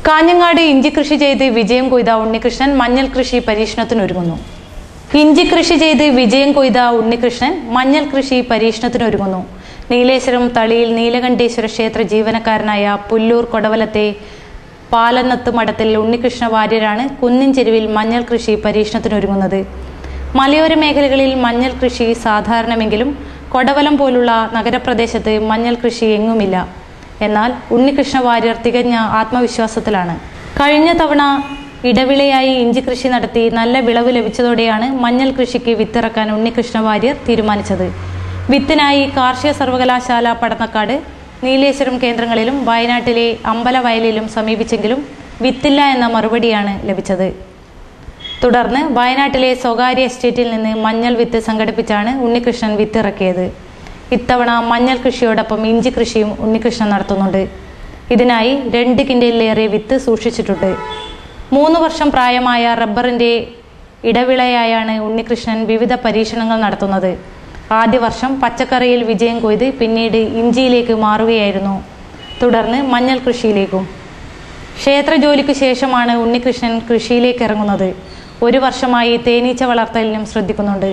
കാഞ്ഞങ്ങാട് ഇഞ്ചി കൃഷി ചെയ്ത് വിജയം കൊയ്ത ഉണ്ണികൃഷ്ണൻ മഞ്ഞൾ കൃഷി പരീക്ഷണത്തിനൊരുങ്ങുന്നു. ഇഞ്ചി കൃഷി ചെയ്ത് വിജയം കൊയ്ത ഉണ്ണികൃഷ്ണൻ മഞ്ഞൾ കൃഷി പരീക്ഷണത്തിനൊരുങ്ങുന്നു. നീലേശ്വരം തളിയിൽ നീലകണ്ഠേശ്വര ക്ഷേത്ര ജീവനക്കാരനായ പുല്ലൂർ കൊടവലത്തെ പാലന്നത്ത് മഠത്തിൽ ഉണ്ണികൃഷ്ണ വാര്യരാണ് കുന്നിൻ ചെരുവിൽ മഞ്ഞൾ കൃഷി പരീക്ഷണത്തിനൊരുങ്ങുന്നത്. മലയോര മേഖലകളിൽ മഞ്ഞൾ കൃഷി സാധാരണമെങ്കിലും കൊടവലം പോലുള്ള നഗരപ്രദേശത്ത് മഞ്ഞൾ കൃഷി എങ്ങുമില്ല. എന്നാൽ ഉണ്ണികൃഷ്ണ വാര്യർ തികഞ്ഞ ആത്മവിശ്വാസത്തിലാണ്. കഴിഞ്ഞ തവണ ഇടവിളയായി ഇഞ്ചി കൃഷി നടത്തി നല്ല വിളവ് ലഭിച്ചതോടെയാണ് മഞ്ഞൾ കൃഷിക്ക് വിത്തിറക്കാൻ ഉണ്ണികൃഷ്ണ വാര്യർ തീരുമാനിച്ചത്. വിത്തിനായി കാർഷിക സർവകലാശാല പടന്നക്കാട്, നീലേശ്വരം കേന്ദ്രങ്ങളിലും വയനാട്ടിലെ അമ്പലവയലിലും സമീപിച്ചെങ്കിലും വിത്തില്ല എന്ന മറുപടിയാണ് ലഭിച്ചത്. തുടർന്ന് വയനാട്ടിലെ സ്വകാര്യ എസ്റ്റേറ്റിൽ നിന്ന് മഞ്ഞൾ വിത്ത് സംഘടിപ്പിച്ചാണ് ഉണ്ണികൃഷ്ണൻ വിത്തിറക്കിയത്. ഇത്തവണ മഞ്ഞൾ കൃഷിയോടൊപ്പം ഇഞ്ചി കൃഷിയും ഉണ്ണികൃഷ്ണൻ നടത്തുന്നുണ്ട്. ഇതിനായി 2 കിൻഡലിലേറെ വിത്ത് സൂക്ഷിച്ചിട്ടുണ്ട്. 3 വർഷം പ്രായമായ റബ്ബറിന്റെ ഇടവിളയായാണ് ഉണ്ണികൃഷ്ണൻ വിവിധ പരീക്ഷണങ്ങൾ നടത്തുന്നത്. ആദ്യ വർഷം പച്ചക്കറിയിൽ വിജയം കൊയ്ത് പിന്നീട് ഇഞ്ചിയിലേക്ക് മാറുകയായിരുന്നു. തുടർന്ന് മഞ്ഞൾ കൃഷിയിലേക്കും. ക്ഷേത്ര ജോലിക്ക് ശേഷമാണ് ഉണ്ണികൃഷ്ണൻ കൃഷിയിലേക്ക് ഇറങ്ങുന്നത്. 1 വർഷമായി തേനീച്ച വളർത്തലിനും ശ്രദ്ധിക്കുന്നുണ്ട്.